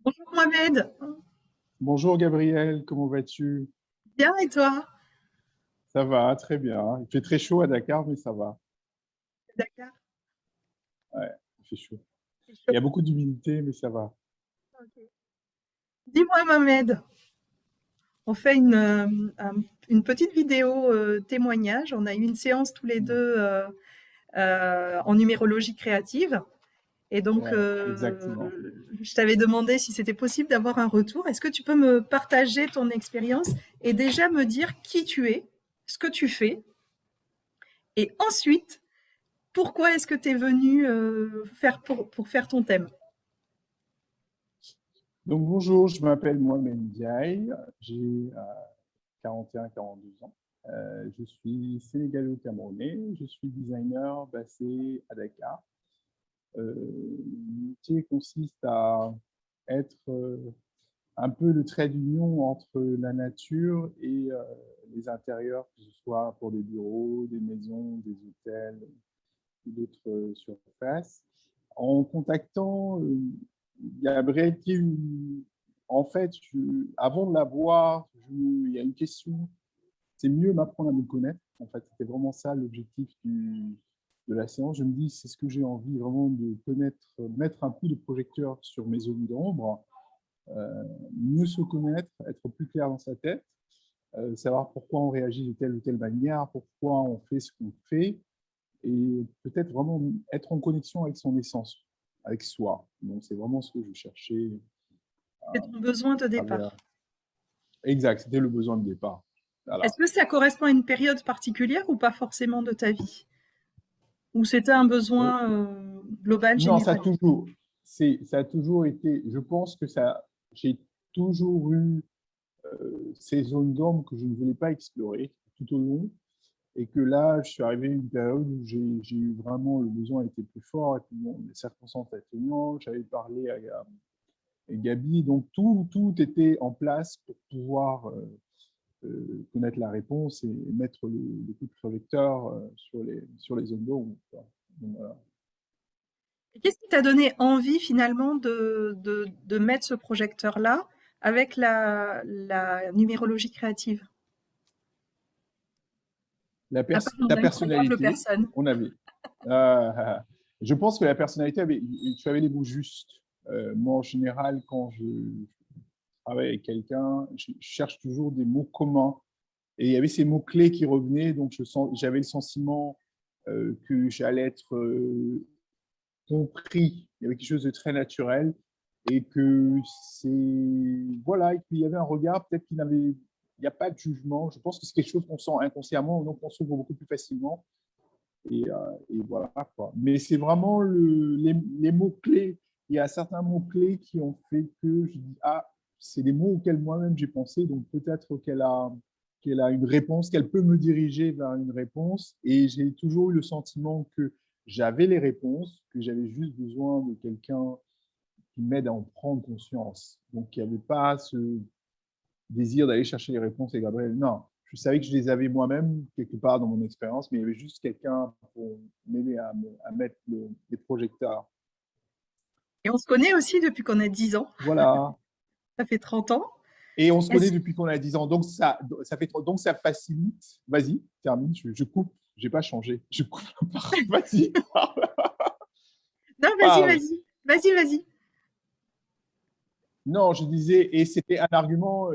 Bonjour Mohamed, Bonjour Gabriel, comment vas-tu? bien et toi? Ça va, très bien. Il fait très chaud à Dakar, mais ça va. Dakar, Ouais, il fait chaud. c'est Il y chaud. a beaucoup d'humidité, mais ça va. Ok. Dis-moi Mohamed, on fait une petite vidéo témoignage. On a eu une séance tous les deux en numérologie créative. Et donc, Ouais, exactement. je t'avais demandé si c'était possible d'avoir un retour. Est-ce que tu peux me partager ton expérience et déjà me dire qui tu es, ce que tu fais, et ensuite, pourquoi est-ce que tu es venu pour faire ton thème? Donc bonjour, je m'appelle Mohamed Ndiaye, j'ai 41-42 ans. Je suis sénégalo-camerounais, je suis designer basé à Dakar. Mon métier consiste à être un peu le trait d'union entre la nature et les intérieurs, que ce soit pour des bureaux, des maisons, des hôtels ou d'autres surfaces. En contactant Gabriel, en fait, avant de la voir, il y a une question, c'est mieux m'apprendre à me connaître. En fait, c'était vraiment ça l'objectif de la séance. Je me dis, c'est ce que j'ai envie vraiment de connaître, mettre un coup de projecteur sur mes zones d'ombre, mieux se connaître, être plus clair dans sa tête, savoir pourquoi on réagit de telle ou telle manière, pourquoi on fait ce qu'on fait, et peut-être vraiment être en connexion avec son essence, avec soi. Donc c'est vraiment ce que je cherchais C'est ton besoin de à travers. départ. Exact, c'était le besoin de départ. Est-ce Voilà. que ça correspond à une période particulière ou pas forcément de ta vie? Ou c'était un Euh, besoin global, non, général? ça a toujours été, je pense que j'ai toujours eu ces zones d'ombre que je ne voulais pas explorer tout au long. Et que là, je suis arrivé à une période où j'ai eu vraiment le besoin était plus fort, et puis bon, les circonstances atténuantes, j'avais parlé à Gabi, donc tout était en place pour pouvoir connaître la réponse et mettre le coup de projecteur sur les zones d'eau. Voilà. Et qu'est-ce qui t'a donné envie finalement de mettre ce projecteur-là avec la numérologie créative? À part mon Ta incroyable personnalité, personne. on avait. Euh, je pense que la personnalité, tu avais les mots justes. Moi, en général, quand je travaille avec quelqu'un, je cherche toujours des mots communs. Et il y avait ces mots-clés qui revenaient, donc j'avais le sentiment que j'allais être compris. Il y avait quelque chose de très naturel et que c'est. Voilà, et puis il y avait un regard, peut-être qu'il n'avait. Il n'y a pas de jugement. Je pense que c'est quelque chose qu'on sent inconsciemment, donc on s'ouvre beaucoup plus facilement. Et voilà, quoi. Mais c'est vraiment les mots-clés. Il y a certains mots-clés qui ont fait que je dis, ah, c'est des mots auxquels moi-même j'ai pensé, donc peut-être qu'elle a une réponse, qu'elle peut me diriger vers une réponse. Et j'ai toujours eu le sentiment que j'avais les réponses, que j'avais juste besoin de quelqu'un qui m'aide à en prendre conscience. Donc, il n'y avait pas ce désir d'aller chercher les réponses et Gabriel. Non, je savais que je les avais moi-même quelque part dans mon expérience, mais il y avait juste quelqu'un pour m'aider à mettre les projecteurs. Et on se connaît aussi depuis qu'on a 10 ans. Voilà. Ça fait 30 ans. Et on se connaît Est-ce depuis qu'on a 10 ans, donc ça facilite. Vas-y, termine, je coupe, j'ai pas changé. Je coupe, vas-y, Non, vas-y, parle. vas-y. Vas-y, vas-y. Non, je disais, et c'était un argument,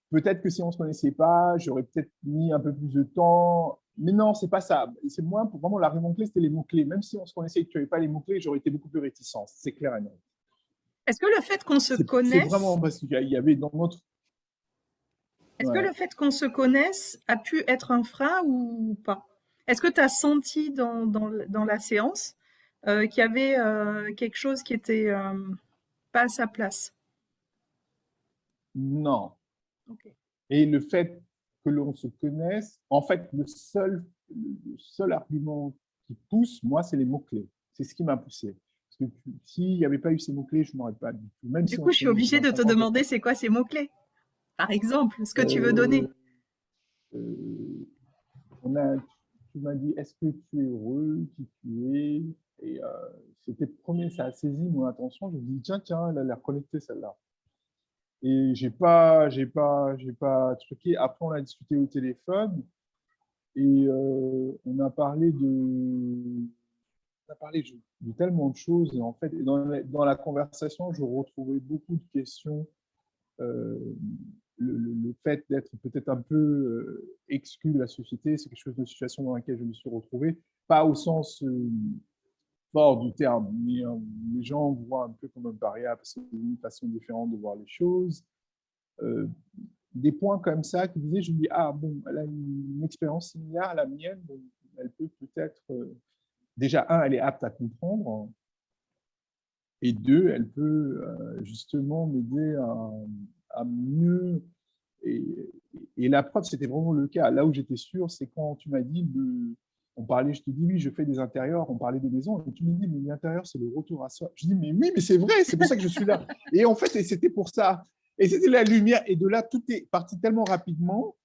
peut-être que si on ne se connaissait pas, j'aurais peut-être mis un peu plus de temps. Mais non, c'est pas ça. C'est moi, pour vraiment, l'argument clé, c'était les mots-clés. Même si on se connaissait et que tu n'avais pas les mots-clés, j'aurais été beaucoup plus réticent. C'est clair et net. Est-ce que le fait qu'on se C'est vraiment connaisse, parce qu'il y avait dans notre. est-ce que Ouais. le fait qu'on se connaisse a pu être un frein ou pas? Est-ce que tu as senti dans la séance qu'il y avait quelque chose qui était pas à sa place? Non. Ok. Et le fait que l'on se connaisse, en fait, le seul argument qui pousse, moi, c'est les mots-clés. C'est ce qui m'a poussé. Parce que s'il n'y avait pas eu ces mots-clés, je n'aurais pas du tout. Même Du si on coup, se je suis connaît depuis obligée de te 25 ans, je demander c'est quoi ces mots-clés, par exemple, ce que tu veux euh, donner. euh, tu m'as dit, est-ce que tu es heureux, qui tu es? Et c'était le premier, ça a saisi mon attention. Je me dis, tiens, elle a l'air connectée celle-là. Et j'ai pas truqué. Après, on a discuté au téléphone et on a parlé de tellement de choses. Et en fait, dans la conversation, je retrouvais beaucoup de questions. Euh, le fait d'être peut-être un peu exclu de la société, c'est quelque chose de situation dans laquelle je me suis retrouvé. Pas au sens fort du terme, mais les gens me voient un peu comme un paria parce que c'est une façon différente de voir les choses. Euh, des points comme ça qui disaient, je me dis, ah bon, elle a une expérience similaire à la mienne, donc elle peut peut-être, déjà, elle est apte à comprendre, et deux, elle peut justement m'aider à mieux. Et, et la preuve, c'était vraiment le cas. Là où j'étais sûr, c'est quand tu m'as dit, on parlait, je te dis, oui, je fais des intérieurs, on parlait des maisons, et tu me dis, mais l'intérieur, c'est le retour à soi. Je dis, mais oui, mais c'est vrai, c'est pour ça que je suis là. Et en fait, c'était pour ça. Et c'était la lumière. Et de là, tout est parti tellement rapidement.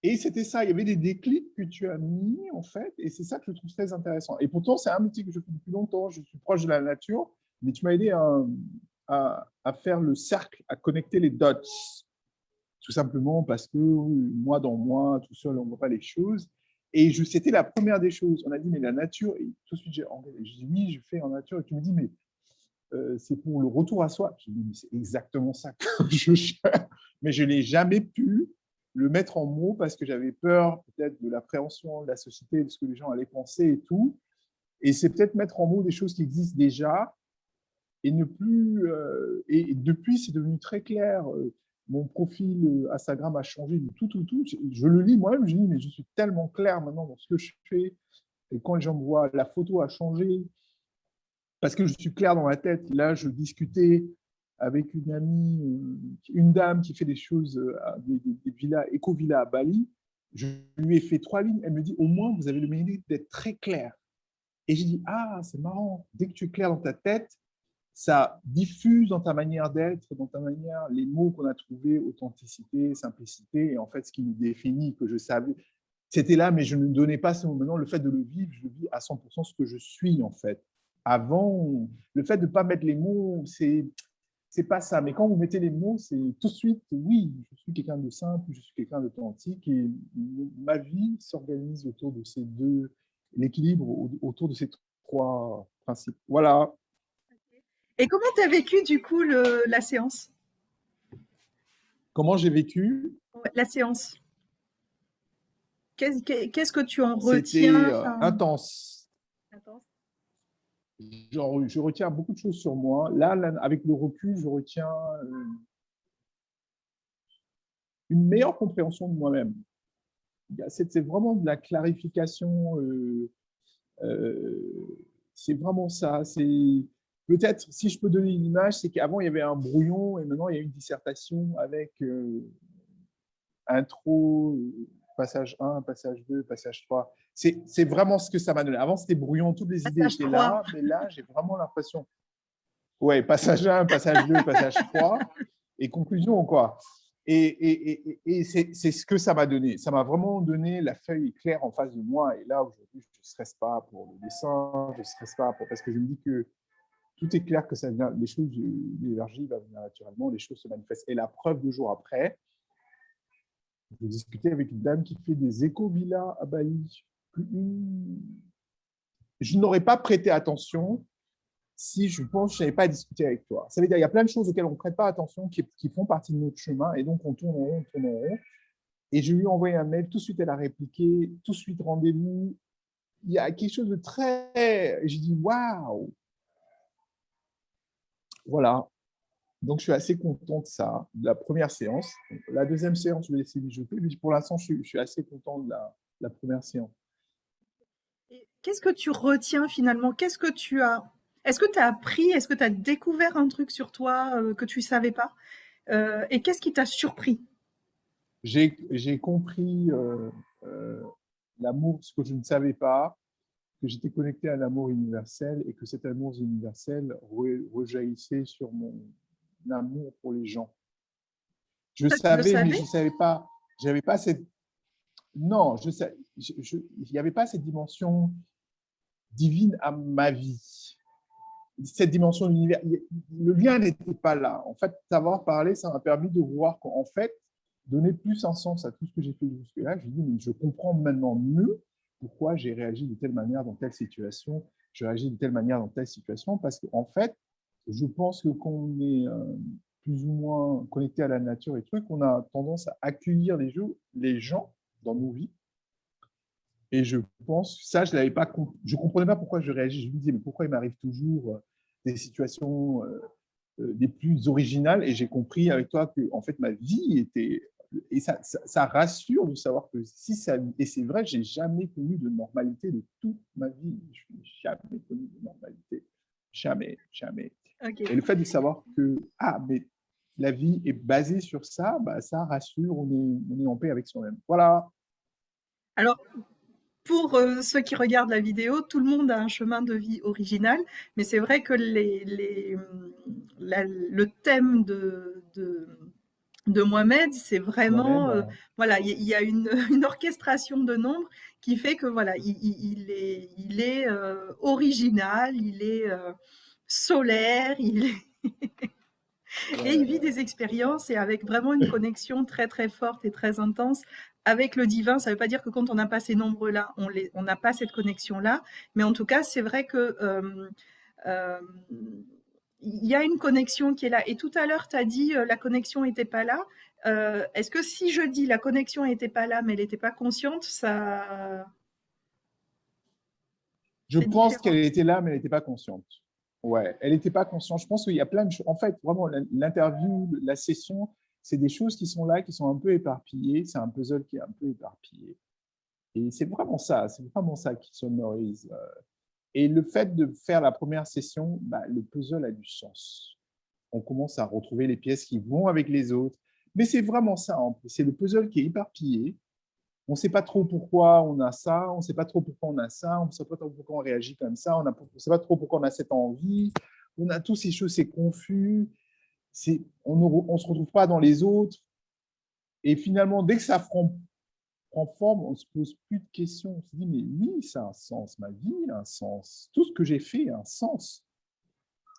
Et c'était ça, il y avait des déclics que tu as mis, en fait, et c'est ça que je trouve très intéressant. Et pourtant, c'est un métier que je fais depuis longtemps, je suis proche de la nature, mais tu m'as aidé à faire le cercle, à connecter les dots, tout simplement parce que moi, dans moi, tout seul, on ne voit pas les choses. Et c'était la première des choses. On a dit, mais la nature, et tout de suite, j'ai dit, oui, je fais en nature, et tu me dis, mais c'est pour le retour à soi. Je dis, mais c'est exactement ça que je cherche. Mais je n'ai jamais pu le mettre en mots parce que j'avais peur peut-être de l'appréhension de la société, de ce que les gens allaient penser et tout. Et c'est peut-être mettre en mots des choses qui existent déjà et ne plus. Et depuis, c'est devenu très clair. Mon profil Instagram a changé du tout. Je le lis moi-même, je dis, mais je suis tellement clair maintenant dans ce que je fais. Et quand les gens me voient, la photo a changé parce que je suis clair dans ma tête. Là, je discutais avec une amie, une dame qui fait des choses, des villas, éco-villas à Bali. Je lui ai fait 3 lignes. Elle me dit, au moins, vous avez le mérite d'être très clair. Et j'ai dit, ah, c'est marrant. Dès que tu es clair dans ta tête, ça diffuse dans ta manière d'être, dans ta manière, les mots qu'on a trouvés, authenticité, simplicité, et en fait, ce qui nous définit, que je savais, c'était là, mais je ne donnais pas ce mot. Maintenant, le fait de le vivre, je vis à 100% ce que je suis, en fait. Avant, le fait de ne pas mettre les mots, c'est pas ça. Mais quand vous mettez les mots, c'est tout de suite, oui, je suis quelqu'un de simple, je suis quelqu'un d'authentique, et ma vie s'organise autour de ces deux, l'équilibre autour de ces 3 principes. Voilà. Et comment tu as vécu du coup la séance? Comment j'ai vécu? Ouais, la séance. Qu'est-ce que tu en retiens? C'était Enfin, intense. intense. Genre, je retiens beaucoup de choses sur moi. Là, avec le recul, je retiens une meilleure compréhension de moi-même. C'est vraiment de la clarification. C'est vraiment ça. C'est peut-être, si je peux donner une image, c'est qu'avant il y avait un brouillon et maintenant il y a une dissertation avec intro, passage 1, passage 2, passage 3. C'est vraiment ce que ça m'a donné. Avant, c'était brouillon, toutes les idées Passage étaient 3. là, mais là, j'ai vraiment l'impression. Ouais, passage 1, passage 2, passage 3, et conclusion, quoi. Et c'est ce que ça m'a donné. Ça m'a vraiment donné la feuille claire en face de moi. Et là, aujourd'hui, je ne stresse pas pour le dessin, je ne stresse pas parce que je me dis que tout est clair, que ça vient, les choses, l'énergie va venir naturellement, les choses se manifestent. Et la preuve 2 jours après, je discutais avec une dame qui fait des éco-villas à Bali. Je n'aurais pas prêté attention si je pense que je n'avais pas discuté avec toi. Ça veut dire qu'il y a plein de choses auxquelles on ne prête pas attention, qui font partie de notre chemin, et donc on tourne en rond, on tourne en rond. Et je lui ai envoyé un mail, tout de suite elle a répliqué, tout de suite rendez-vous. Il y a quelque chose de très... J'ai dit, waouh. Voilà. Donc, je suis assez content de ça, de la première séance. La deuxième séance, je vais laisser mijoter, mais pour l'instant, je suis assez content de la première séance. Et qu'est-ce que tu retiens finalement? Qu'est-ce que tu as? Est-ce que tu as appris? Est-ce que tu as découvert un truc sur toi que tu ne savais pas? Et qu'est-ce qui t'a surpris? J'ai compris l'amour, ce que je ne savais pas, que j'étais connecté à l'amour universel et que cet amour universel rejaillissait sur mon amour pour les gens. Je Ça, tu le savais, mais savais? je ne savais pas, j'avais pas cette... Non, il n'y avait pas cette dimension divine à ma vie. cette dimension de l'univers, le lien n'était pas là. En fait, savoir parler, ça m'a permis de voir qu'en fait, donner plus un sens à tout ce que j'ai fait jusque-là. Je dis, mais je comprends maintenant mieux pourquoi j'ai réagi de telle manière dans telle situation, je réagis de telle manière dans telle situation, parce qu'en fait, je pense que quand on est plus ou moins connecté à la nature et trucs, on a tendance à accueillir les gens dans nos vies. Et je pense, ça, je l'avais pas, je comprenais pas pourquoi je réagis. Je me disais, mais pourquoi il m'arrive toujours des situations des plus originales? Et j'ai compris avec toi que, en fait, ma vie était, et ça rassure de savoir que si ça, et c'est vrai, j'ai jamais connu de normalité de toute ma vie. Je n'ai jamais connu de normalité. Jamais, jamais. Ok. Et le fait de savoir que, mais la vie est basée sur ça, bah, ça rassure, on est en paix avec soi-même. Voilà. Alors, pour ceux qui regardent la vidéo, tout le monde a un chemin de vie original, mais c'est vrai que le thème de Mohamed, c'est vraiment, Moi-même, voilà, il y a une orchestration de nombres qui fait que voilà, il est original, il est solaire, il est et il vit des expériences et avec vraiment une connexion très très forte et très intense avec le divin. Ça ne veut pas dire que quand on n'a pas ces nombres-là, on n'a pas cette connexion-là, mais en tout cas, c'est vrai que euh, il y a une connexion qui est là. Et tout à l'heure, tu as dit la connexion n'était pas là. Est-ce que si je dis la connexion n'était pas là, mais elle n'était pas consciente, ça, je c'est pense différent? qu'elle était là, mais elle n'était pas consciente. Ouais, elle n'était pas consciente. Je pense qu'il y a plein de choses. En fait, vraiment, l'interview, la session, c'est des choses qui sont là, qui sont un peu éparpillées. C'est un puzzle qui est un peu éparpillé. Et c'est vraiment ça qui sonorise. Et le fait de faire la première session, bah, le puzzle a du sens. On commence à retrouver les pièces qui vont avec les autres. Mais c'est vraiment ça, c'est le puzzle qui est éparpillé. On ne sait pas trop pourquoi on a ça, on ne sait pas trop pourquoi on a ça, on ne sait pas trop pourquoi on réagit comme ça, on ne sait pas trop pourquoi on a cette envie, on a toutes ces choses, c'est confus, on ne se retrouve pas dans les autres. Et finalement, dès que ça prend forme, on ne se pose plus de questions. On se dit, mais oui, ça a un sens, ma vie a un sens, tout ce que j'ai fait a un sens.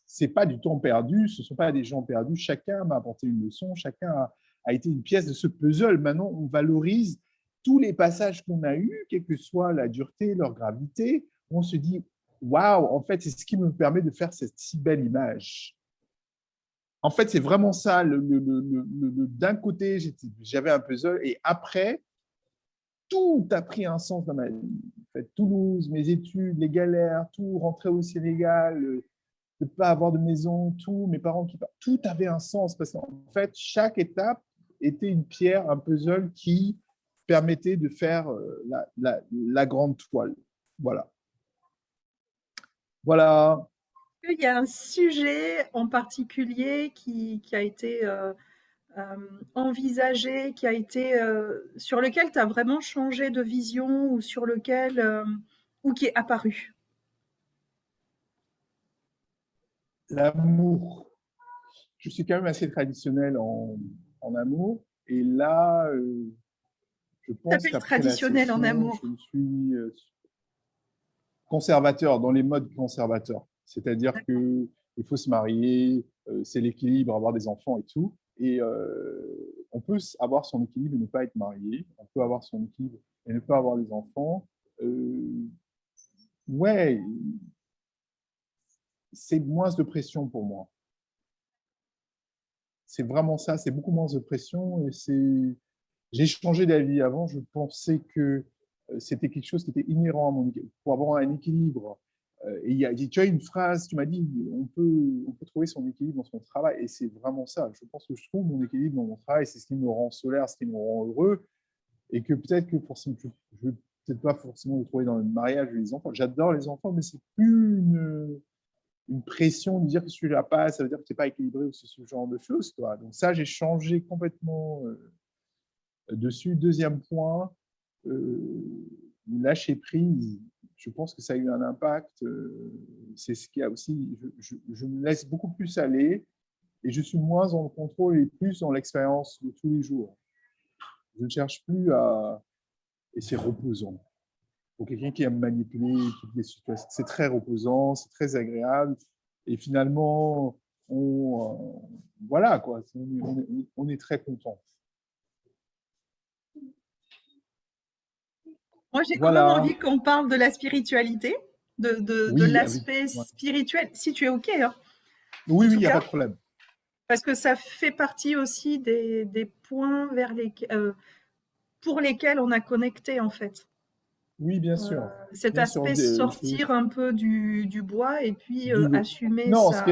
Ce n'est pas du temps perdu, ce ne sont pas des gens perdus, chacun m'a apporté une leçon, chacun a été une pièce de ce puzzle. Maintenant, on valorise tous les passages qu'on a eus, quelle que soit la dureté, leur gravité. On se dit, waouh, en fait, c'est ce qui me permet de faire cette si belle image. En fait, c'est vraiment ça. D'un côté, j'avais un puzzle et après, tout a pris un sens dans ma vie. En fait, Toulouse, mes études, les galères, tout, rentrer au Sénégal, de ne pas avoir de maison, tout, mes parents qui partent, tout avait un sens parce qu'en fait, chaque étape était une pierre, un puzzle qui permettait de faire la grande toile. Voilà. Voilà. Il y a un sujet en particulier qui a été envisagé, qui a été sur lequel tu as vraiment changé de vision ou sur lequel ou qui est apparu. L'amour. Je suis quand même assez traditionnel en amour. Et là, je Tu pense t'appelles qu'après la traditionnel en session, amour. je suis conservateur, dans les modes conservateurs. C'est-à-dire qu'il faut se marier, c'est l'équilibre, avoir des enfants et tout. Et on peut avoir son équilibre et ne pas être marié. On peut avoir son équilibre et ne pas avoir des enfants. Ouais, c'est moins de pression pour moi. C'est vraiment ça, c'est beaucoup moins de pression. Et j'ai changé d'avis. Avant, je pensais que c'était quelque chose qui était inhérent à mon équilibre. Pour avoir un équilibre, et tu as une phrase, tu m'as dit, on peut trouver son équilibre dans son travail. Et c'est vraiment ça. Je pense que je trouve mon équilibre dans mon travail. C'est ce qui me rend solaire, ce qui me rend heureux. Et que peut-être que forcément, je ne veux peut-être pas forcément le trouver dans le mariage ou les enfants. J'adore les enfants, mais c'est plus une pression de dire que celui-là passe, ça veut dire que tu n'es pas équilibré ou ce genre de choses. Toi. Donc ça, j'ai changé complètement dessus. Deuxième point, lâcher prise. Je pense que ça a eu un impact. C'est ce qui a aussi. Je me laisse beaucoup plus aller et je suis moins dans le contrôle et plus dans l'expérience de tous les jours. Je ne cherche plus à. Et c'est reposant. Pour quelqu'un qui aime manipuler toutes les situations, c'est très reposant, c'est très agréable. Et finalement, voilà, quoi, on est très content. Moi, j'ai quand même Voilà. envie qu'on parle de la spiritualité, de Oui, avec, l'aspect ouais. spirituel, si tu es OK, hein, Oui, en oui, tout il n'y a cas, pas de problème. parce que ça fait partie aussi des points pour lesquels on a connecté, en fait. Oui, bien Euh, sûr. Cet Bien sûr. aspect sortir un peu du bois et puis Du, assumer non, sa...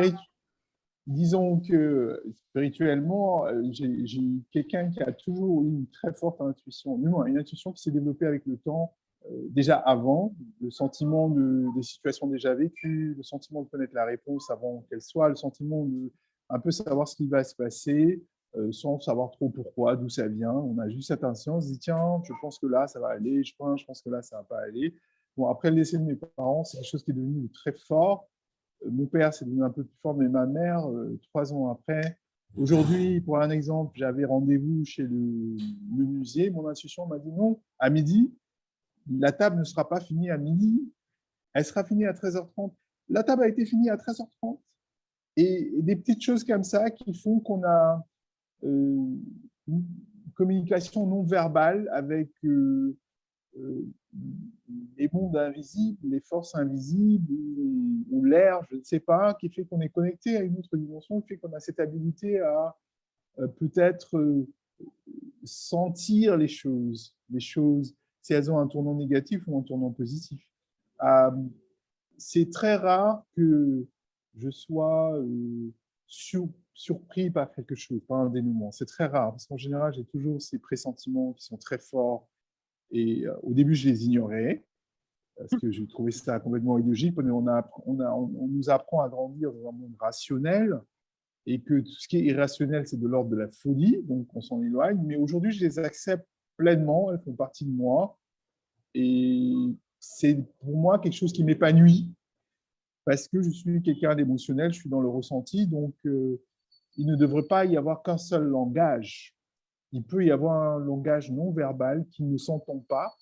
disons que spirituellement, j'ai eu quelqu'un qui a toujours eu une très forte intuition, une intuition qui s'est développée avec le temps, déjà avant, le sentiment des situations déjà vécues, le sentiment de connaître la réponse avant qu'elle soit, le sentiment de un peu savoir ce qui va se passer, sans savoir trop pourquoi, d'où ça vient. On a juste cette intuition, on se dit, tiens, je pense que là, ça va aller, je pense que là, ça va pas aller. Bon, après le décès de mes parents, c'est quelque chose qui est devenu très fort. Mon père, c'est devenu un peu plus fort, mais ma mère, 3 ans après. Aujourd'hui, pour un exemple, j'avais rendez-vous chez le menuisier. Mon intuition m'a dit non, à midi, la table ne sera pas finie à midi, elle sera finie à 13h30. La table a été finie à 13h30. Et des petites choses comme ça qui font qu'on a une communication non verbale avec euh, les mondes invisibles, les forces invisibles, ou l'air, je ne sais pas, qui fait qu'on est connecté à une autre dimension, qui fait qu'on a cette habilité à peut-être sentir les choses, si elles ont un tournant négatif ou un tournant positif. Euh, c'est très rare que je sois surpris par quelque chose, par un dénouement. C'est très rare, parce qu'en général, j'ai toujours ces pressentiments qui sont très forts. Et au début, je les ignorais parce que je trouvais ça complètement idéologique. On nous apprend à grandir dans un monde rationnel et que tout ce qui est irrationnel, c'est de l'ordre de la folie, donc on s'en éloigne. Mais aujourd'hui, je les accepte pleinement, elles font partie de moi. Et c'est pour moi quelque chose qui m'épanouit parce que je suis quelqu'un d'émotionnel, je suis dans le ressenti, donc il ne devrait pas y avoir qu'un seul langage. Il peut y avoir un langage non verbal qui ne s'entend pas.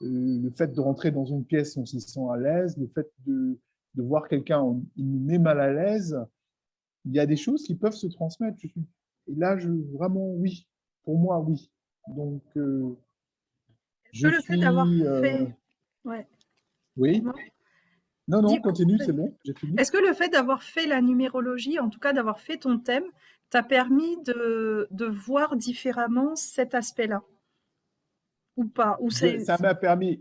Le fait de rentrer dans une pièce, on s'y sent à l'aise. Le fait de voir quelqu'un, il nous met mal à l'aise. Il y a des choses qui peuvent se transmettre. Et là, vraiment, oui. Pour moi, oui. Donc, Est-ce que je le fait d'avoir suis... fait... Ouais, oui. dis-moi. Non, non, Dis- continue, c'est bon, j'ai fini. Est-ce que le fait d'avoir fait la numérologie, en tout cas d'avoir fait ton thème, t'a permis de voir différemment cet aspect-là? Ou pas? Ou c'est... Ça m'a permis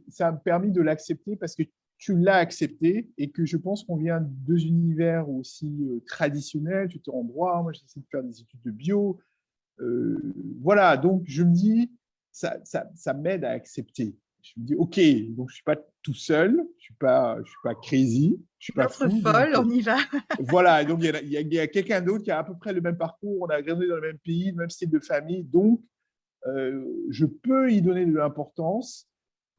de l'accepter parce que tu l'as accepté et que je pense qu'on vient de deux univers aussi traditionnels. Tu te rends droit, moi j'essaie de faire des études de bio. Voilà, donc je me dis, ça m'aide à accepter. Je me dis, ok, donc je suis pas tout seul, je suis pas crazy, je suis Une pas autre fou. Donc folle, on y va. voilà, donc il y a quelqu'un d'autre qui a à peu près le même parcours, on a grandi dans le même pays, le même style de famille, donc je peux y donner de l'importance.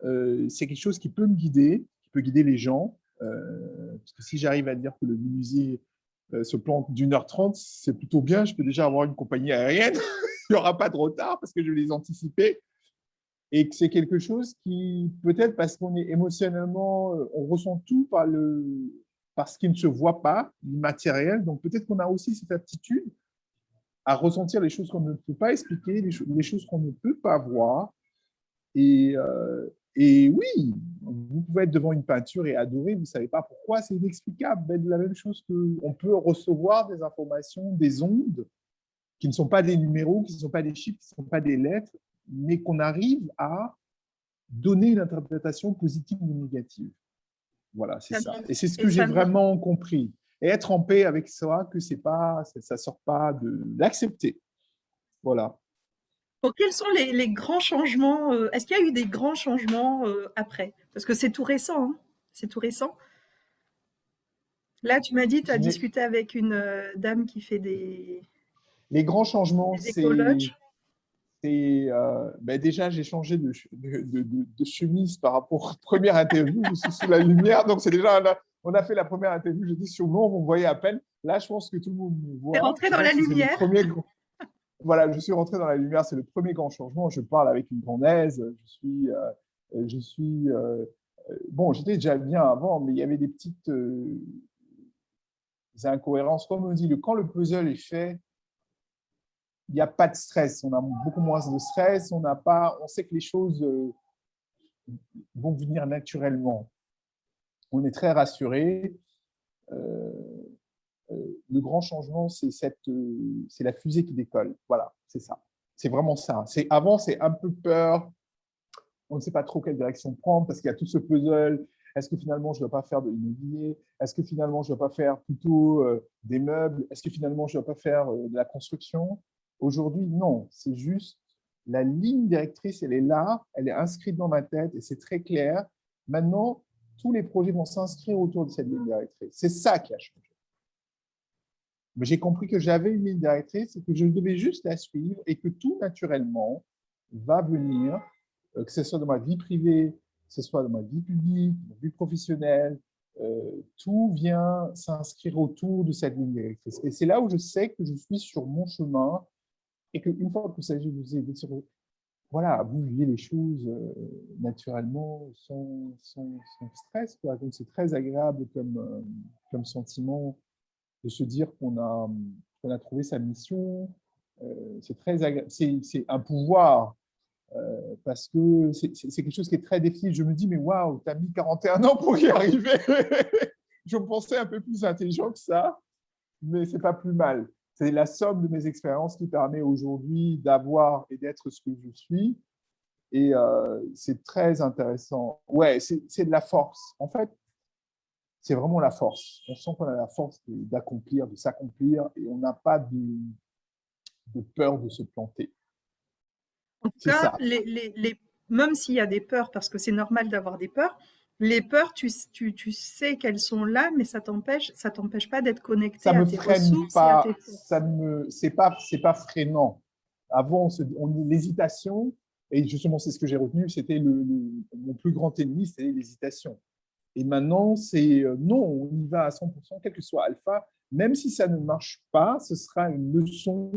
C'est quelque chose qui peut me guider, qui peut guider les gens. Parce que si j'arrive à dire que le musée se plante d'1h30, c'est plutôt bien. Je peux déjà avoir une compagnie aérienne. Il n'y aura pas de retard parce que je les anticipé. Et que c'est quelque chose qui, peut-être parce qu'on est émotionnellement, on ressent tout par ce qui ne se voit pas, l'immatériel. Donc peut-être qu'on a aussi cette aptitude à ressentir les choses qu'on ne peut pas expliquer, les choses qu'on ne peut pas voir. Et, et oui, vous pouvez être devant une peinture et adorer, vous ne savez pas pourquoi, c'est inexplicable. Mais de la même chose qu'on peut recevoir des informations, des ondes qui ne sont pas des numéros, qui ne sont pas des chiffres, qui ne sont pas des lettres, mais qu'on arrive à donner une interprétation positive ou négative. Voilà, c'est ça. Et c'est ce Et que j'ai ça, vraiment compris. Et être en paix avec ça, que c'est pas, ça sort pas de l'accepter. Voilà. bon, quels sont les grands changements est-ce qu'il y a eu des grands changements après? Parce que c'est tout récent, hein, c'est tout récent. Là, tu m'as dit, tu as discuté avec une dame qui fait Les grands changements, des écologes. ben déjà, j'ai changé de chemise par rapport aux premières interviews. Je suis sous la lumière, donc c'est déjà, on a fait la première interview, j'étais sur l'ombre, on me voyait à peine. Là, je pense que tout le monde me Tu es voit. rentré Je dans la pense que c'est le lumière. premier. Voilà, je suis rentré dans la lumière, c'est le premier grand changement. Je parle avec une grande aise. Je suis. Bon, j'étais déjà bien avant, mais il y avait des petites. incohérences. Comme on dit, quand le puzzle est fait, il n'y a pas de stress. On a beaucoup moins de stress. On sait que les choses vont venir naturellement. On est très rassuré. Le grand changement, c'est la fusée qui décolle. Voilà, c'est ça. C'est vraiment ça. Avant, c'est un peu peur. On ne sait pas trop quelle direction prendre parce qu'il y a tout ce puzzle. Est-ce que finalement, je ne dois pas faire de l'immobilier? Est-ce que finalement, je ne dois pas faire plutôt des meubles? Est-ce que finalement, je ne dois pas faire de la construction? Aujourd'hui, non. C'est juste la ligne directrice, elle est là, elle est inscrite dans ma tête et c'est très clair. Maintenant, tous les projets vont s'inscrire autour de cette ligne directrice. C'est ça qui a changé. Mais j'ai compris que j'avais une ligne directrice et que je devais juste la suivre et que tout naturellement va venir, que ce soit dans ma vie privée, que ce soit dans ma vie publique, ma vie professionnelle, tout vient s'inscrire autour de cette ligne directrice. Et c'est là où je sais que je suis sur mon chemin et qu'une fois qu'il s'agit de vous aider sur, voilà, vous vivez les choses naturellement sans stress, quoi. Donc c'est très agréable comme sentiment de se dire qu'on a trouvé sa mission. C'est très agréable. C'est un pouvoir parce que c'est quelque chose qui est très difficile. Je me dis, mais waouh, tu as mis 41 ans pour y arriver. Je me pensais un peu plus intelligent que ça, mais c'est pas plus mal. C'est la somme de mes expériences qui permet aujourd'hui d'avoir et d'être ce que je suis. Et c'est très intéressant. Ouais, c'est de la force. En fait, c'est vraiment la force. On sent qu'on a la force d'accomplir, de s'accomplir, et on n'a pas de peur de se planter. En tout C'est cas, ça. même s'il y a des peurs, parce que c'est normal d'avoir des peurs, les peurs, tu sais qu'elles sont là, mais ça t'empêche pas d'être connecté Ça à me tes freine ressources et à tes pas, forces. c'est pas freinant. Avant, l'hésitation, et justement, c'est ce que j'ai retenu, c'était mon plus grand ennemi, c'était l'hésitation. Et maintenant, c'est non, on y va à 100%, quel que soit alpha. Même si ça ne marche pas, ce sera une leçon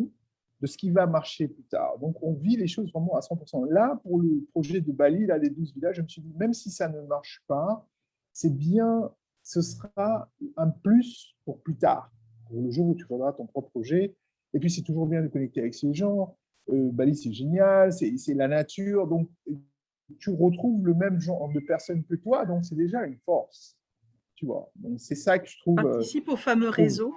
de ce qui va marcher plus tard. Donc, on vit les choses vraiment à 100%. Là, pour le projet de Bali, là, les 12 villages, je me suis dit, même si ça ne marche pas, c'est bien, ce sera un plus pour plus tard, pour le jour où tu feras ton propre projet. Et puis, c'est toujours bien de connecter avec ces gens. Bali, c'est génial, c'est la nature. Donc, tu retrouves le même genre de personnes que toi, donc c'est déjà une force, tu vois. Donc c'est ça que je Participe au fameux trouve réseau.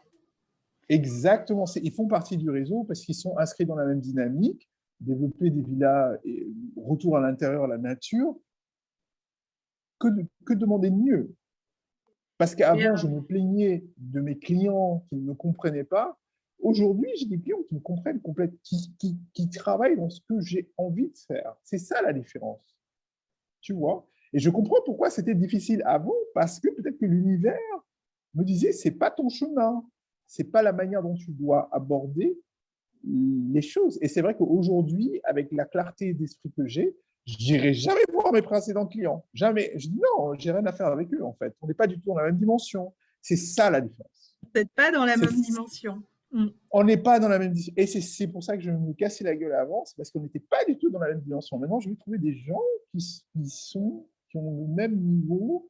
exactement. Ils font partie du réseau parce qu'ils sont inscrits dans la même dynamique, développer des villas et retour à l'intérieur, à la nature. Que demander de mieux? Parce Et, qu'avant, je me plaignais de mes clients qui ne me comprenaient pas. Aujourd'hui, j'ai des clients qui me comprennent complètement, qui travaillent dans ce que j'ai envie de faire. C'est ça la différence. Tu vois. Et je comprends pourquoi c'était difficile avant, parce que peut-être que l'univers me disait, c'est pas ton chemin, c'est pas la manière dont tu dois aborder les choses. Et c'est vrai qu'aujourd'hui, avec la clarté d'esprit que j'ai, je n'irai jamais voir mes précédents clients. Jamais. Je dis non, j'ai rien à faire avec eux, en fait. On n'est pas du tout dans la même dimension. C'est ça la différence. peut-être pas dans la même dimension. On n'est pas dans la même dimension. Et c'est pour ça que je me cassais la gueule avant, c'est parce qu'on n'était pas du tout dans la même dimension. Maintenant, je vais trouver des gens qui ont le même niveau.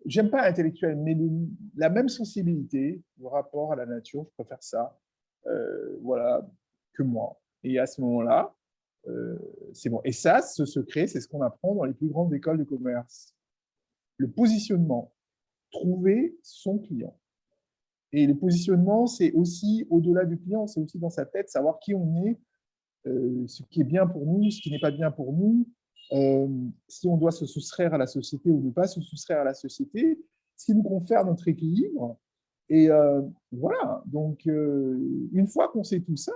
J'aime pas intellectuel, mais la même sensibilité, le rapport à la nature, je préfère ça, voilà, que moi. Et à ce moment-là, c'est bon. Et ça, ce secret, c'est ce qu'on apprend dans les plus grandes écoles de commerce. Le positionnement, trouver son client. Et le positionnement, c'est aussi au-delà du client, c'est aussi dans sa tête, savoir qui on est, ce qui est bien pour nous, ce qui n'est pas bien pour nous, si on doit se soustraire à la société ou ne pas se soustraire à la société, ce qui nous confère notre équilibre. Et voilà, donc une fois qu'on sait tout ça,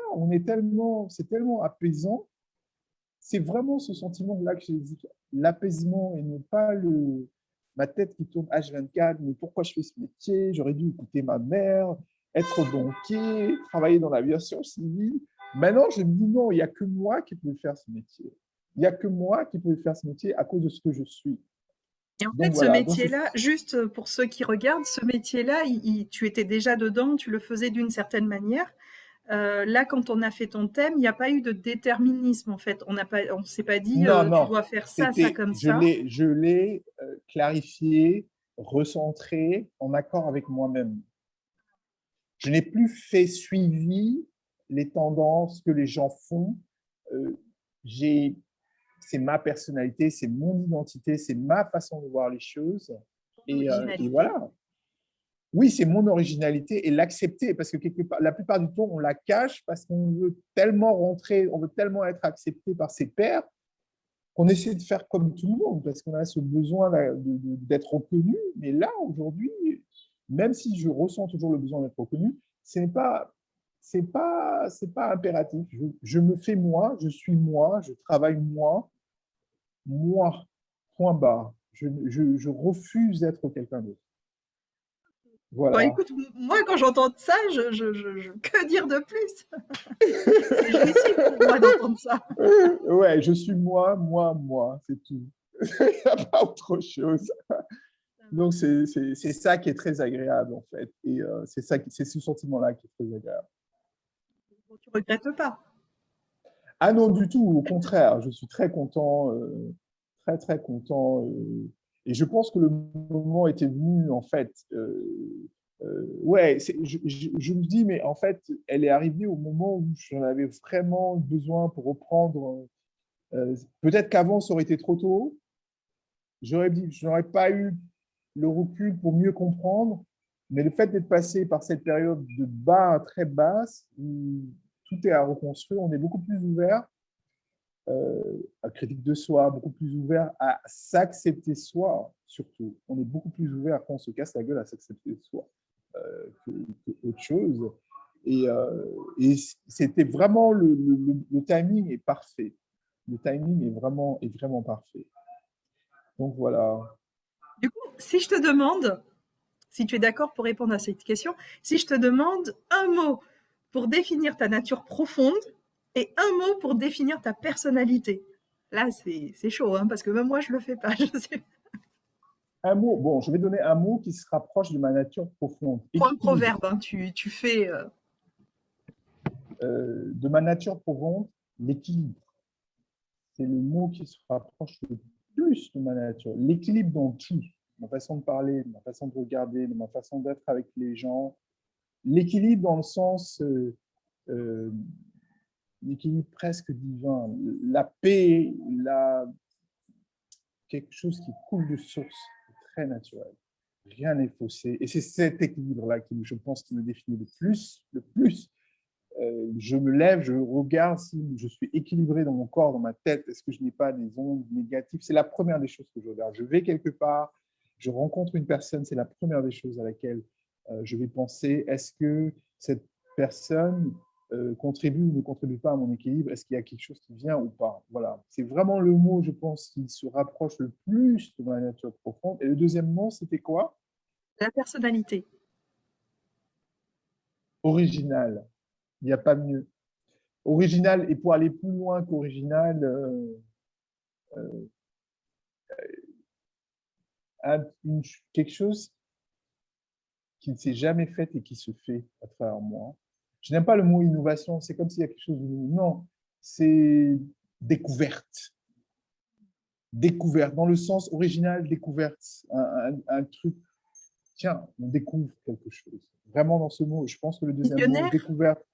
c'est tellement apaisant. C'est vraiment ce sentiment-là que j'ai dit, l'apaisement et non pas ma tête qui tourne H24, mais pourquoi je fais ce métier? J'aurais dû écouter ma mère, être banquier, travailler dans l'aviation civile. Maintenant, je me dis non, il n'y a que moi qui peux faire ce métier. Il n'y a que moi qui peux faire ce métier à cause de ce que je suis. Et en Donc fait, ce voilà. métier-là, juste pour ceux qui regardent, ce métier-là, tu étais déjà dedans, tu le faisais d'une certaine manière. Là, quand on a fait ton thème, il n'y a pas eu de déterminisme, en fait. On ne s'est pas dit, Non, tu non. dois faire ça, ça comme ça. Je l'ai clarifié, recentré, en accord avec moi-même. Je n'ai plus fait suivi les tendances que les gens font. Euh, c'est ma personnalité, c'est mon identité, c'est ma façon de voir les choses. Ton Et originalité. voilà. Oui, c'est mon originalité et l'accepter parce que quelque part, la plupart du temps, on la cache parce qu'on veut tellement rentrer, on veut tellement être accepté par ses pairs qu'on essaie de faire comme tout le monde parce qu'on a ce besoin d'être reconnu. Mais là, aujourd'hui, même si je ressens toujours le besoin d'être reconnu, ce n'est pas, c'est pas impératif. Je me fais moi, je suis moi, je travaille moi, point barre. Je refuse d'être quelqu'un d'autre. Bah Voilà. écoute, moi quand j'entends ça, que dire de plus? C'est jouissif pour moi d'entendre ça. Ouais, je suis moi, c'est tout. Il n'y a pas autre chose. Donc, c'est ça qui est très agréable, en fait. Et c'est ce sentiment-là qui est très agréable. Bon, tu regrettes pas. Ah non, du tout, au contraire, je suis très content, très, très content. Et je pense que le moment était venu, en fait. Ouais, je me dis, mais en fait, elle est arrivée au moment où j'en avais vraiment besoin pour reprendre. Peut-être qu'avant, ça aurait été trop tôt. Je n'aurais pas eu le recul pour mieux comprendre, mais le fait d'être passé par cette période de bas à très basse, où tout est à reconstruire, on est beaucoup plus ouvert à critique de soi, beaucoup plus ouvert à s'accepter soi, surtout. On est beaucoup plus ouvert quand on se casse la gueule à s'accepter soi que autre chose. Et c'était vraiment le timing est parfait. Le timing est vraiment parfait. Donc voilà. Du coup, si je te demande, si tu es d'accord pour répondre à cette question, si je te demande un mot pour définir ta nature profonde et un mot pour définir ta personnalité. Là, c'est chaud, hein, parce que même moi, je le fais pas. Je sais. Un mot, bon, je vais donner un mot qui se rapproche de ma nature profonde. Point Équilibre. proverbe, hein, tu fais. De ma nature profonde, l'équilibre. C'est le mot qui se rapproche le plus de ma nature. L'équilibre dans tout. Ma façon de parler, ma façon de regarder, ma façon d'être avec les gens. L'équilibre dans le sens, l'équilibre presque divin. La paix, quelque chose qui coule de source, très naturel. Rien n'est faussé. Et c'est cet équilibre-là qui, je pense, qui me définit le plus. Le plus. Je me lève, je regarde si je suis équilibré dans mon corps, dans ma tête. Est-ce que je n'ai pas des ondes négatives? C'est la première des choses que je regarde. Je vais quelque part, je rencontre une personne, c'est la première des choses à laquelle je vais penser. Est-ce que cette personne contribue ou ne contribue pas à mon équilibre? Est-ce qu'il y a quelque chose qui vient ou pas? Voilà. C'est vraiment le mot, je pense, qui se rapproche le plus de ma nature profonde. Et le deuxième mot, c'était quoi? La personnalité. Original. Il n'y a pas mieux. Original, et pour aller plus loin qu'original, quelque chose qui ne s'est jamais fait et qui se fait à travers moi. Je n'aime pas le mot innovation, c'est comme s'il y a quelque chose de nouveau. Non, c'est découverte. Découverte, dans le sens original, découverte. Un truc, tiens, on découvre quelque chose. Vraiment dans ce mot, je pense que le deuxième mot, Visionnaire. découverte,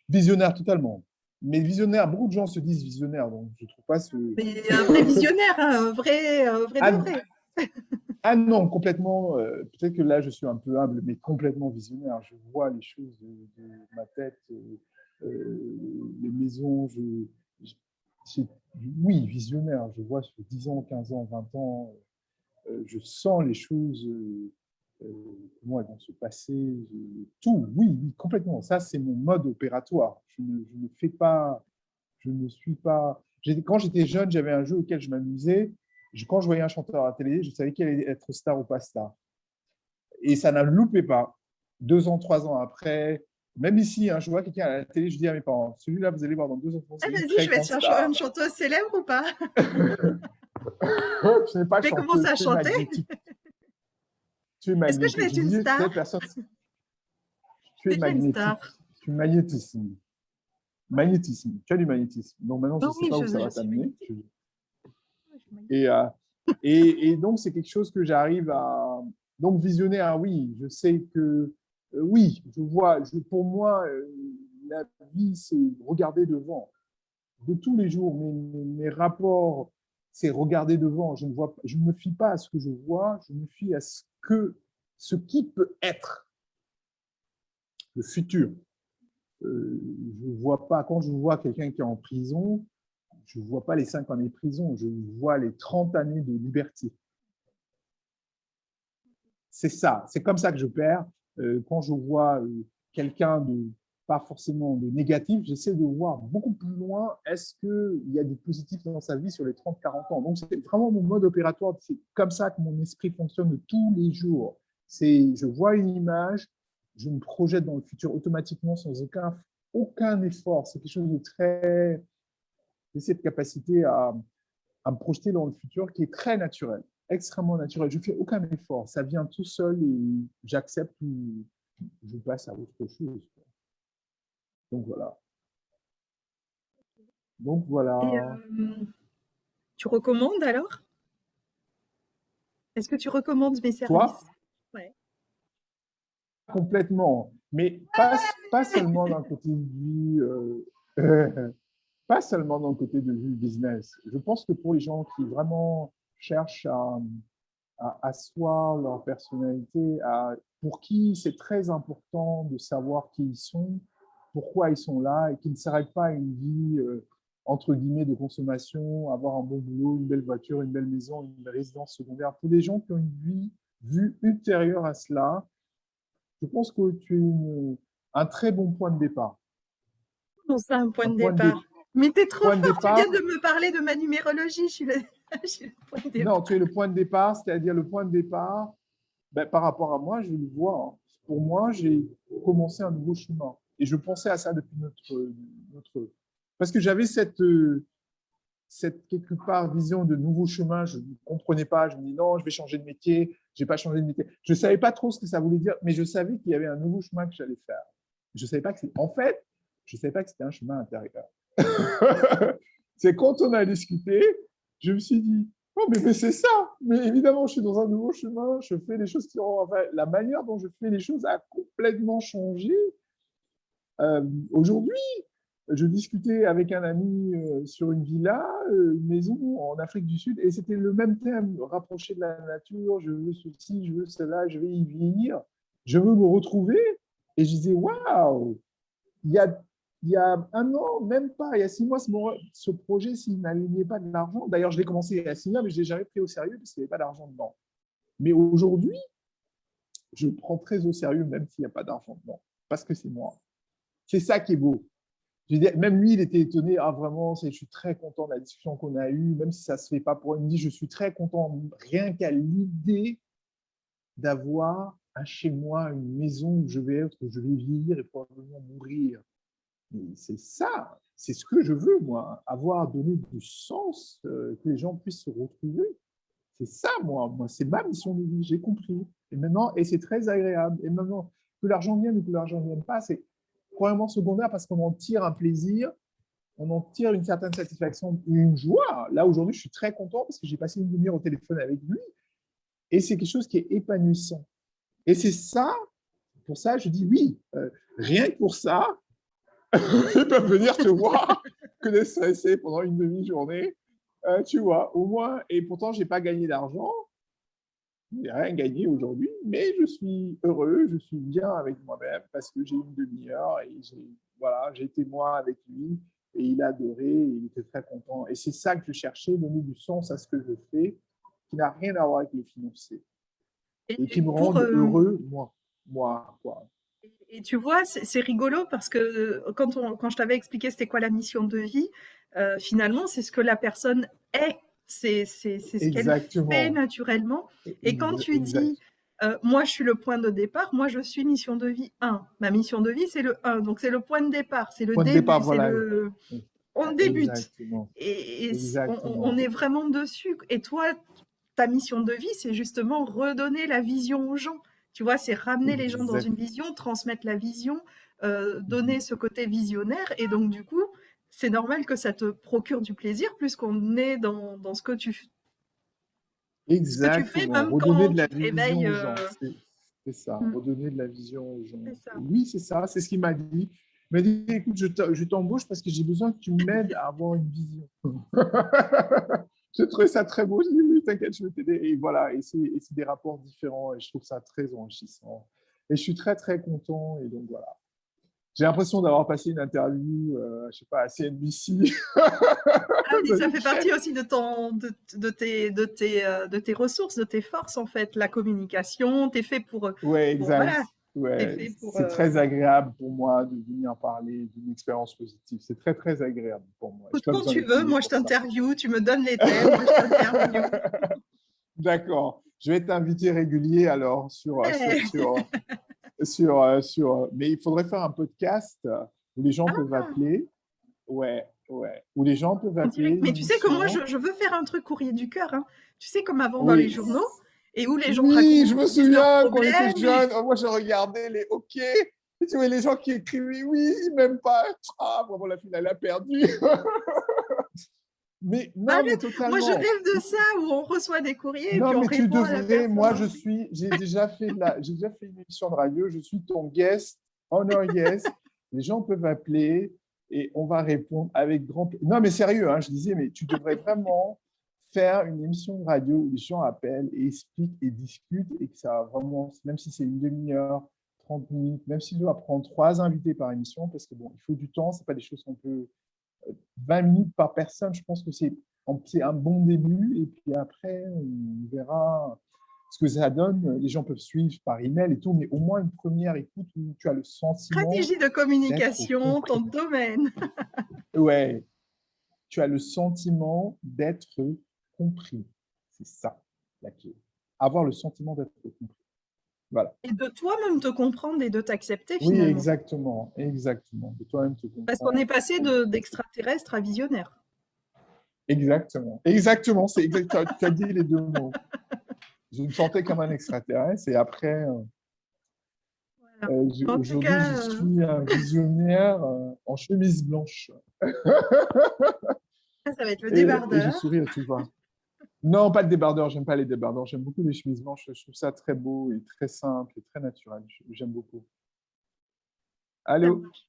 visionnaire totalement. Mais visionnaire, beaucoup de gens se disent visionnaire, donc je ne trouve pas ce. Mais un vrai visionnaire, hein, un vrai de Ah, vrai. ah non, complètement. Peut-être que là, je suis un peu humble, mais complètement visionnaire. Je vois les choses de ma tête, les maisons. Oui, visionnaire. Je vois sur 10 ans, 15 ans, 20 ans. Je sens les choses, comment elles vont se passer. Tout, oui, oui, complètement. Ça, c'est mon mode opératoire. Je ne fais pas, je ne suis pas. Quand j'étais jeune, j'avais un jeu auquel je m'amusais. Quand je voyais un chanteur à la télé, je savais qu'il allait être star ou pas star. Et ça n'a loupé pas. 2 ans, 3 ans après, même ici, hein, je vois quelqu'un à la télé, je dis à mes parents, celui-là, vous allez voir dans 2 ans, Ah, c'est une vas-y, très je vais grande être star. une chanteuse célèbre ou pas? Tu n'es pas Je vais commencer chanteuse, à tu es chanter. magnétique. Tu es Est-ce que je vais magnétique. être Je une dis, star? cette personne, tu es Déjà une star. magnétique. Tu es magnétisme. Magnétisme. Tu as du magnétisme. Donc maintenant, je ne Oh sais oui, pas où ça je va suis t'amener. magnétique. Ouais, je suis magnétique. Et, euh, et donc, c'est quelque chose que j'arrive à. Donc, visionnaire, oui, je sais que Oui, je vois. Pour moi, la vie, c'est regarder devant. De tous les jours, mes rapports, c'est regarder devant. Je ne me fie pas à ce que je vois, je me fie à ce qui peut être le futur. Je vois pas, quand je vois quelqu'un qui est en prison, je ne vois pas les 5 années de prison, je vois les 30 années de liberté. C'est ça, c'est comme ça que je perds. Quand je vois quelqu'un de pas forcément de négatif, j'essaie de voir beaucoup plus loin, est-ce qu'il y a du positif dans sa vie sur les 30-40 ans. Donc, c'est vraiment mon mode opératoire. C'est comme ça que mon esprit fonctionne tous les jours. Je vois une image, je me projette dans le futur automatiquement sans aucun effort. C'est quelque chose de très... J'ai cette capacité à me projeter dans le futur qui est très naturel, extrêmement naturel. Je ne fais aucun effort. Ça vient tout seul et j'accepte ou je passe à autre chose. Donc voilà. Donc Et voilà. tu recommandes alors? Est-ce que tu recommandes mes Toi, services? Ouais. complètement. Mais pas seulement d'un côté de vue, pas seulement d'un côté de vue business. Je pense que pour les gens qui vraiment cherchent à asseoir leur personnalité, pour qui c'est très important de savoir qui ils sont, pourquoi ils sont là, et qui ne s'arrêtent pas à une vie, entre guillemets, de consommation, avoir un bon boulot, une belle voiture, une belle maison, une belle résidence secondaire. Pour les gens qui ont une vue ultérieure à cela, je pense que tu es un très bon point de départ. Bon, c'est un point Un de départ. Mais t'es trop point de fort, tu viens départ. de me parler de ma numérologie, je suis le point de départ. Non, tu es le point de départ, c'est-à-dire le point de départ. Ben, par rapport à moi, je le vois. Hein. Pour moi, j'ai commencé un nouveau chemin. Et je pensais à ça depuis notre... Parce que j'avais cette quelque part vision de nouveau chemin. Je ne comprenais pas. Je me dis non, je vais changer de métier. Je n'ai pas changé de métier. Je ne savais pas trop ce que ça voulait dire, mais je savais qu'il y avait un nouveau chemin que j'allais faire. Je savais pas que en fait, je ne savais pas que c'était un chemin intérieur. C'est quand on a discuté, je me suis dit, oh, mais c'est ça. Mais évidemment, je suis dans un nouveau chemin. Je fais les choses qui ont. Enfin, la manière dont je fais les choses a complètement changé. Aujourd'hui, je discutais avec un ami sur une villa, une maison en Afrique du Sud, et c'était le même thème, rapprocher de la nature, je veux ceci, je veux cela, je vais y vieillir, je veux me retrouver. Et je disais, waouh, il y a, il y a 1 an, même pas, il y a 6 mois, ce projet, s'il n'alignait pas de l'argent, d'ailleurs, je l'ai commencé il y a 6 mois, mais je ne l'ai jamais pris au sérieux parce qu'il n'y avait pas d'argent dedans. Mais aujourd'hui, je le prends très au sérieux, même s'il n'y a pas d'argent dedans, parce que c'est moi. C'est ça qui est beau. Même lui, il était étonné. Ah, vraiment, je suis très content de la discussion qu'on a eue, même si ça ne se fait pas pour une. Il me dit, je suis très content, rien qu'à l'idée d'avoir un chez moi, une maison où je vais être, où je vais vieillir et probablement mourir. C'est ça, c'est ce que je veux, moi, avoir donné du sens, que les gens puissent se retrouver. C'est ça, moi c'est ma mission de vie, j'ai compris. Et maintenant, et c'est très agréable. Et maintenant, que l'argent vienne ou que l'argent ne vienne pas, c'est probablement secondaire parce qu'on en tire un plaisir, on en tire une certaine satisfaction, une joie. Là, aujourd'hui, je suis très content parce que j'ai passé une demi-heure au téléphone avec lui et c'est quelque chose qui est épanouissant. Et c'est ça, pour ça, je dis oui, rien que pour ça, ils peuvent venir te voir que de stresser pendant une demi-journée, tu vois, au moins. Et pourtant, je n'ai pas gagné d'argent, je n'ai rien gagné aujourd'hui, mais je suis heureux, je suis bien avec moi-même parce que j'ai une demi-heure et j'ai été moi avec lui et il a adoré et il était très content. Et c'est ça que je cherchais, donner du sens à ce que je fais, qui n'a rien à voir avec le financier et qui me Pour, rende heureux, moi, quoi. et tu vois, c'est rigolo parce que quand je t'avais expliqué c'était quoi la mission de vie, finalement, c'est ce que la personne est. C'est ce qu'elle fait Exactement. naturellement. Et quand tu dis, Exact. moi, je suis le point de départ, moi, je suis mission de vie 1. Ma mission de vie, c'est le 1. Donc, c'est le point de départ, c'est le Point de début, départ, voilà. on débute. Exactement. Et on Exactement. est vraiment dessus. Et toi, ta mission de vie, c'est justement redonner la vision aux gens. Tu vois, c'est ramener les gens dans Exact. une vision, transmettre la vision, donner ce côté visionnaire. Et donc, du coup, c'est normal que ça te procure du plaisir puisqu'on est dans ce que tu fais, Exactement. même Redonner quand de tu la te vision réveilles. aux gens. C'est ça, Mm. redonner de la vision aux gens. C'est ça. Oui, c'est ça, c'est ce qu'il m'a dit. Il m'a dit, écoute, je t'embauche parce que j'ai besoin que tu m'aides à avoir une vision. J'ai trouvé ça très beau. Je dis, oui, t'inquiète, je vais t'aider. Et voilà, et c'est des rapports différents et je trouve ça très enrichissant. Et je suis très, très content. Et donc, voilà. J'ai l'impression d'avoir passé une interview, je sais pas, à CNBC. Ah oui, ça fait partie aussi de tes ressources, de tes forces, en fait. La communication, t'es fait Ouais, exact. voilà, t'es Ouais, fait pour, c'est très agréable pour moi de venir parler d'une expérience positive. C'est très, très agréable pour moi. Je n'ai écoute, pas quand besoin tu d'être veux, payé moi je pour ça. t'interviewe, tu me donnes les thèmes, moi je t'interviewe. D'accord. Je vais t'inviter régulier alors Ouais. mais il faudrait faire un podcast où les gens peuvent Ah, appeler. Ouais, ouais. Où les gens peuvent en appeler direct. une Mais tu sais que moi, émission. je veux faire un truc courrier du cœur, hein. Tu sais, comme avant dans les Oui. journaux, et où les gens Oui, racontent, je me disent leurs souviens quand on était problèmes. jeunes. Oh, moi, je regardais les OK. Et tu vois les gens qui écrivaient oui, même pas. Ah, vraiment, la finale a perdu. Mais Ah, non, mais moi, je totalement. rêve de ça, où on reçoit des courriers et Non, puis on mais tu répond à la devrais. personne. Moi, j'ai déjà fait une émission de radio. Je suis ton guest, honor guest. Les gens peuvent appeler et on va répondre avec grand plaisir. Non, mais sérieux, hein, je disais, mais tu devrais vraiment faire une émission de radio où les gens appellent et expliquent et discutent et que ça vraiment, même si c'est une demi-heure, 30 minutes, même s'il doit prendre 3 invités par émission, parce que bon, il faut du temps, c'est pas des choses qu'on peut 20 minutes par personne, je pense que c'est un bon début. Et puis après, on verra ce que ça donne. Les gens peuvent suivre par email et tout, mais au moins une première écoute où tu as le sentiment Stratégie de d'être communication, compris. ton domaine. Ouais, tu as le sentiment d'être compris. C'est ça, la clé. Avoir le sentiment d'être compris. Voilà. Et de toi-même te comprendre et de t'accepter Oui, finalement. exactement. Exactement. De toi-même te Parce qu'on comprendre. est passé d'extraterrestre à visionnaire. Exactement. Exactement. C'est exact. Tu as dit les deux mots. Je me sentais comme un extraterrestre et après, Voilà. En tout aujourd'hui, je cas, suis un visionnaire en chemise blanche ça va être le et je débardeur. souris à tout va. Non, pas de débardeur, j'aime pas les débardeurs. J'aime beaucoup les chemises blanches. Je trouve ça très beau et très simple et très naturel. J'aime beaucoup. Ça Allô, marche.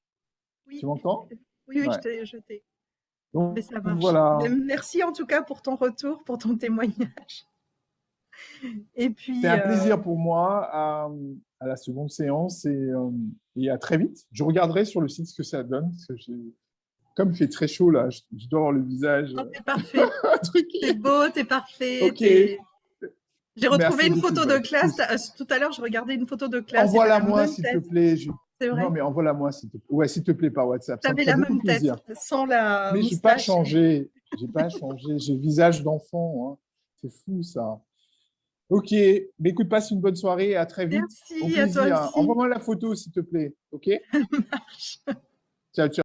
Oui, tu m'entends? oui, oui, Ouais. je t'ai. Mais Donc ça marche. voilà, Ben, merci en tout cas pour ton retour, pour ton témoignage. Et c'est puis, un plaisir pour moi à la seconde séance et à très vite. Je regarderai sur le site ce que ça donne. Parce que comme il fait très chaud là, je dois avoir le visage oh, t'es parfait. truqué. T'es beau, t'es parfait. Ok, J'ai retrouvé merci une beaucoup. photo Bah, de écoute, classe. Tout à l'heure, je regardais une photo de classe et tu as la envoie-la-moi même s'il te tête. plaît. C'est Non, vrai? mais envoie-la-moi s'il te plaît. Ouais, s'il te plaît par WhatsApp. Tu Ça me avais ferait la beaucoup même tête, plaisir. sans la Mais je n'ai pas moustache. changé. J'ai pas changé. J'ai le visage d'enfant. Hein. C'est fou ça. Ok, mais écoute, passe une bonne soirée et à très vite. Au Merci à toi plaisir. aussi. Envoie-moi la photo s'il te plaît. Ok? Ça marche. Ciao, ciao.